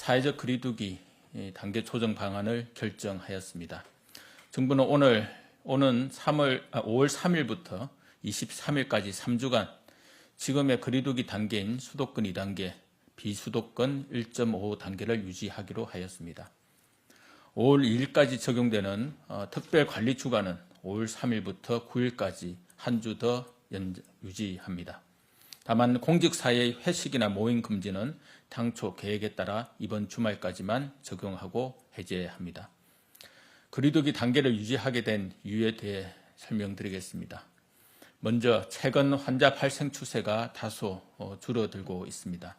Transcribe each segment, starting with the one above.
사회적 거리두기 단계 조정 방안을 결정하였습니다. 정부는 오는 5월 3일부터 23일까지 3주간 지금의 거리두기 단계인 수도권 2단계, 비수도권 1.5단계를 유지하기로 하였습니다. 5월 2일까지 적용되는 특별관리주간은 5월 3일부터 9일까지 한 주 더 유지합니다. 다만 공직사회의 회식이나 모임 금지는 당초 계획에 따라 이번 주말까지만 적용하고 해제합니다. 거리두기 단계를 유지하게 된 이유에 대해 설명드리겠습니다. 먼저 최근 환자 발생 추세가 다소 줄어들고 있습니다.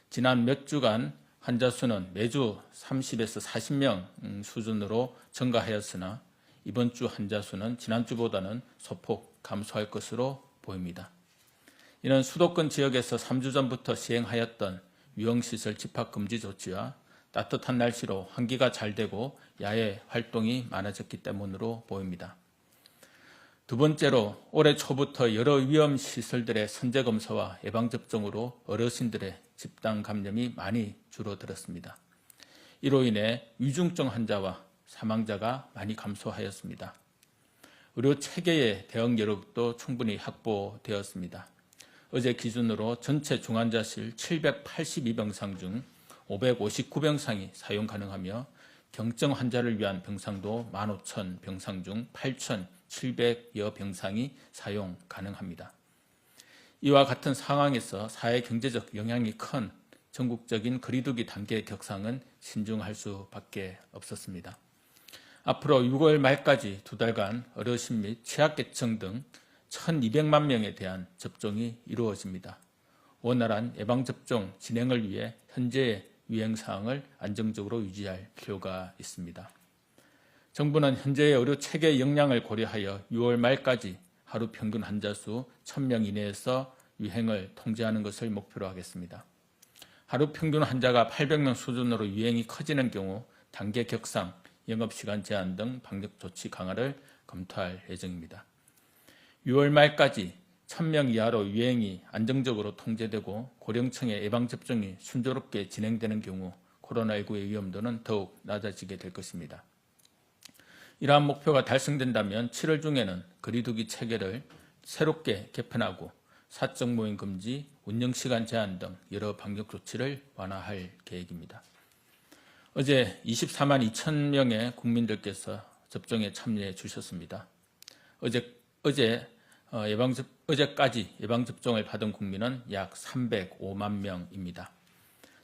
지난 몇 주간 환자 수는 매주 30에서 40명 수준으로 증가하였으나 이번 주 환자 수는 지난주보다는 소폭 감소할 것으로 보입니다. 이는 수도권 지역에서 3주 전부터 시행하였던 유흥시설 집합금지 조치와 따뜻한 날씨로 환기가 잘 되고 야외 활동이 많아졌기 때문으로 보입니다. 두 번째로 올해 초부터 여러 위험시설들의 선제검사와 예방접종으로 어르신들의 집단 감염이 많이 줄어들었습니다. 이로 인해 위중증 환자와 사망자가 많이 감소하였습니다. 의료 체계의 대응 여력도 충분히 확보되었습니다. 어제 기준으로 전체 중환자실 782병상 중 559병상이 사용 가능하며 경증 환자를 위한 병상도 15,000병상 중 8,700여 병상이 사용 가능합니다. 이와 같은 상황에서 사회 경제적 영향이 큰 전국적인 거리두기 단계 격상은 신중할 수밖에 없었습니다. 앞으로 6월 말까지 두 달간 어르신 및 취약계층 등 1,200만 명에 대한 접종이 이루어집니다. 원활한 예방접종 진행을 위해 현재의 유행사항을 안정적으로 유지할 필요가 있습니다. 정부는 현재의 의료 체계 역량을 고려하여 6월 말까지 하루 평균 환자 수 1,000명 이내에서 유행을 통제하는 것을 목표로 하겠습니다. 하루 평균 환자가 800명 수준으로 유행이 커지는 경우 단계 격상, 영업시간 제한 등 방역 조치 강화를 검토할 예정입니다. 6월 말까지 1,000명 이하로 유행이 안정적으로 통제되고 고령층의 예방접종이 순조롭게 진행되는 경우 코로나19의 위험도는 더욱 낮아지게 될 것입니다. 이러한 목표가 달성된다면 7월 중에는 거리두기 체계를 새롭게 개편하고 사적 모임 금지, 운영시간 제한 등 여러 방역 조치를 완화할 계획입니다. 어제 24만 2천 명의 국민들께서 접종에 참여해 주셨습니다. 어제까지 예방접종을 받은 국민은 약 305만 명입니다.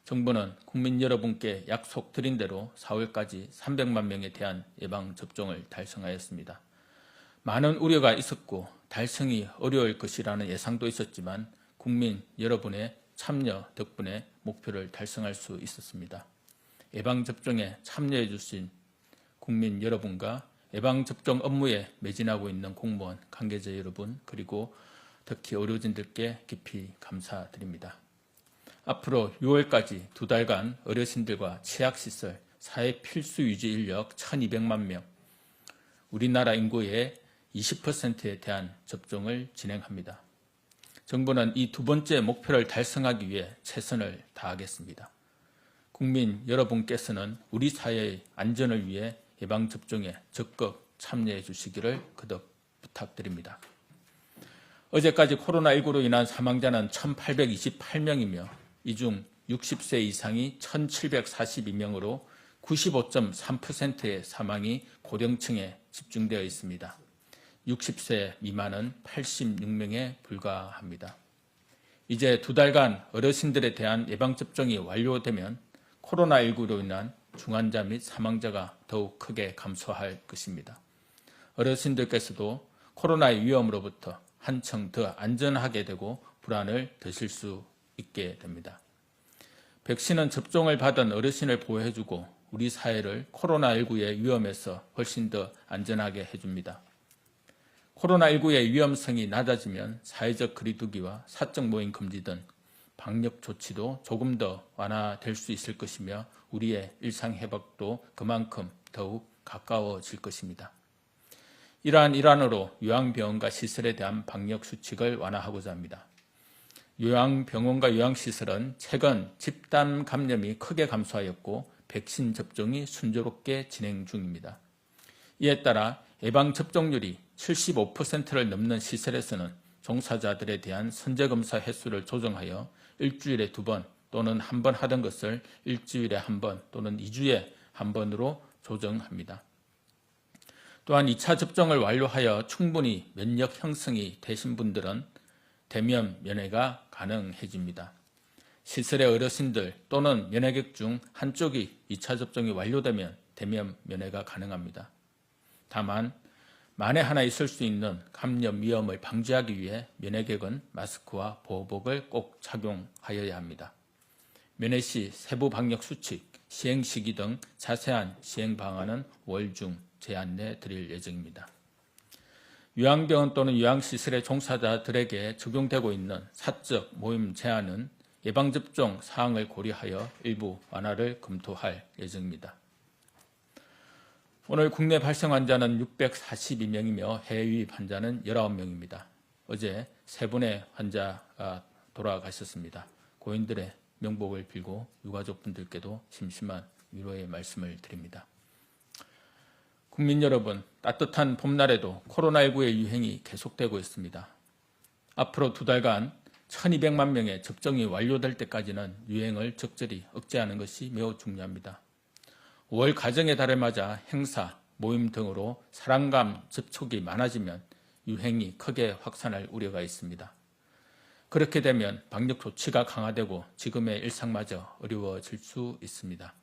정부는 국민 여러분께 약속드린 대로 4월까지 300만 명에 대한 예방접종을 달성하였습니다. 많은 우려가 있었고 달성이 어려울 것이라는 예상도 있었지만 국민 여러분의 참여 덕분에 목표를 달성할 수 있었습니다. 예방접종에 참여해 주신 국민 여러분과 예방접종 업무에 매진하고 있는 공무원, 관계자 여러분, 그리고 특히 의료진들께 깊이 감사드립니다. 앞으로 6월까지 두 달간 어르신들과 취약시설, 사회 필수 유지 인력 1,200만 명, 우리나라 인구의 20%에 대한 접종을 진행합니다. 정부는 이 두 번째 목표를 달성하기 위해 최선을 다하겠습니다. 국민 여러분께서는 우리 사회의 안전을 위해 예방접종에 적극 참여해 주시기를 거듭 부탁드립니다. 어제까지 코로나19로 인한 사망자는 1,828명이며 이 중 60세 이상이 1,742명으로 95.3%의 사망이 고령층에 집중되어 있습니다. 60세 미만은 86명에 불과합니다. 이제 두 달간 어르신들에 대한 예방접종이 완료되면 코로나19로 인한 중환자 및 사망자가 더욱 크게 감소할 것입니다. 어르신들께서도 코로나의 위험으로부터 한층 더 안전하게 되고 불안을 드실 수 있게 됩니다. 백신은 접종을 받은 어르신을 보호해주고 우리 사회를 코로나19의 위험에서 훨씬 더 안전하게 해줍니다. 코로나19의 위험성이 낮아지면 사회적 거리두기와 사적 모임 금지 등 방역 조치도 조금 더 완화될 수 있을 것이며 우리의 일상 회복도 그만큼 더욱 가까워질 것입니다. 이러한 일환으로 요양병원과 시설에 대한 방역 수칙을 완화하고자 합니다. 요양병원과 요양시설은 최근 집단 감염이 크게 감소하였고 백신 접종이 순조롭게 진행 중입니다. 이에 따라 예방접종률이 75%를 넘는 시설에서는 종사자들에 대한 선제검사 횟수를 조정하여 일주일에 2번 또는 1번 하던 것을 일주일에 1번 또는 2주에 1번으로 조정합니다. 또한 2차 접종을 완료하여 충분히 면역 형성이 되신 분들은 대면 면회가 가능해집니다. 시설의 어르신들 또는 면회객 중 한쪽이 2차 접종이 완료되면 대면 면회가 가능합니다. 다만 만에 하나 있을 수 있는 감염 위험을 방지하기 위해 면회객은 마스크와 보호복을 꼭 착용하여야 합니다. 면회 시 세부 방역 수칙, 시행 시기 등 자세한 시행 방안은 5월 중 제안해 드릴 예정입니다. 요양병원 또는 요양시설의 종사자들에게 적용되고 있는 사적 모임 제한은 예방접종 사항을 고려하여 일부 완화를 검토할 예정입니다. 오늘 국내 발생 환자는 642명이며 해외 유입 환자는 19명입니다. 어제 3분의 환자가 돌아가셨습니다. 고인들의 명복을 빌고 유가족분들께도 심심한 위로의 말씀을 드립니다. 국민 여러분, 따뜻한 봄날에도 코로나19의 유행이 계속되고 있습니다. 앞으로 2달간 1200만 명의 접종이 완료될 때까지는 유행을 적절히 억제하는 것이 매우 중요합니다. 5월 가정의 달을 맞아 행사, 모임 등으로 사람간 접촉이 많아지면 유행이 크게 확산할 우려가 있습니다. 그렇게 되면 방역 조치가 강화되고 지금의 일상마저 어려워질 수 있습니다.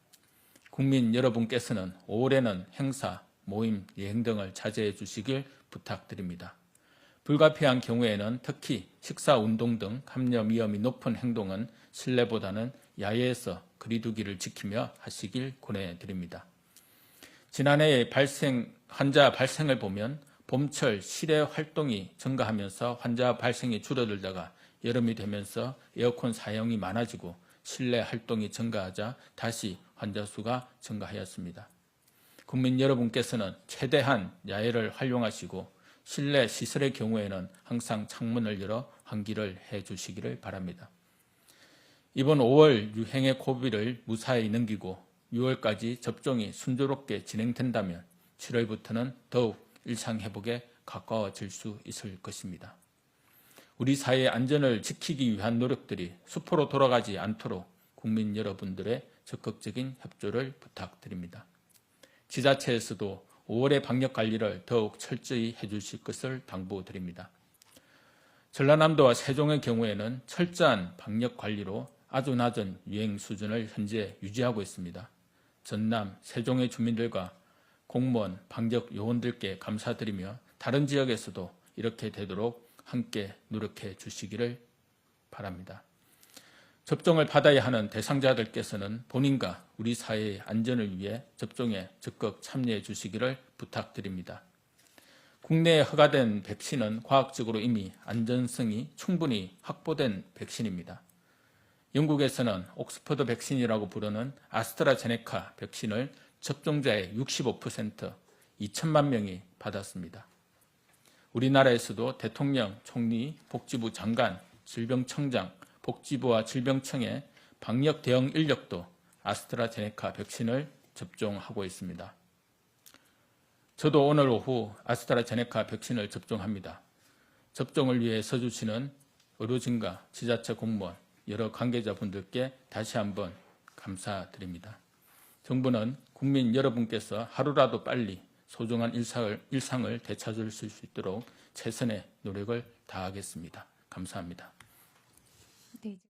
국민 여러분께서는 5월에는 행사, 모임, 여행 등을 자제해 주시길 부탁드립니다. 불가피한 경우에는 특히 식사, 운동 등 감염 위험이 높은 행동은 실내보다는 야외에서 거리두기를 지키며 하시길 권해드립니다. 지난해의 환자 발생을 보면 봄철 실외 활동이 증가하면서 환자 발생이 줄어들다가 여름이 되면서 에어컨 사용이 많아지고 실내 활동이 증가하자 다시 환자 수가 증가하였습니다. 국민 여러분께서는 최대한 야외를 활용하시고 실내 시설의 경우에는 항상 창문을 열어 환기를 해주시기를 바랍니다. 이번 5월 유행의 고비를 무사히 넘기고 6월까지 접종이 순조롭게 진행된다면 7월부터는 더욱 일상회복에 가까워질 수 있을 것입니다. 우리 사회의 안전을 지키기 위한 노력들이 수포로 돌아가지 않도록 국민 여러분들의 적극적인 협조를 부탁드립니다. 지자체에서도 5월의 방역 관리를 더욱 철저히 해주실 것을 당부드립니다. 전라남도와 세종의 경우에는 철저한 방역 관리로 아주 낮은 유행 수준을 현재 유지하고 있습니다. 전남, 세종의 주민들과 공무원, 방역 요원들께 감사드리며 다른 지역에서도 이렇게 되도록 함께 노력해 주시기를 바랍니다. 접종을 받아야 하는 대상자들께서는 본인과 우리 사회의 안전을 위해 접종에 적극 참여해 주시기를 부탁드립니다. 국내에 허가된 백신은 과학적으로 이미 안전성이 충분히 확보된 백신입니다. 영국에서는 옥스퍼드 백신이라고 부르는 아스트라제네카 백신을 접종자의 65%, 2천만 명이 받았습니다. 우리나라에서도 대통령, 총리, 복지부 장관, 질병청장, 복지부와 질병청의 방역 대응 인력도 아스트라제네카 백신을 접종하고 있습니다. 저도 오늘 오후 아스트라제네카 백신을 접종합니다. 접종을 위해 서주시는 의료진과 지자체 공무원, 여러 관계자분들께 다시 한번 감사드립니다. 정부는 국민 여러분께서 하루라도 빨리 소중한 일상을 되찾을 수 있도록 최선의 노력을 다하겠습니다. 감사합니다. 네.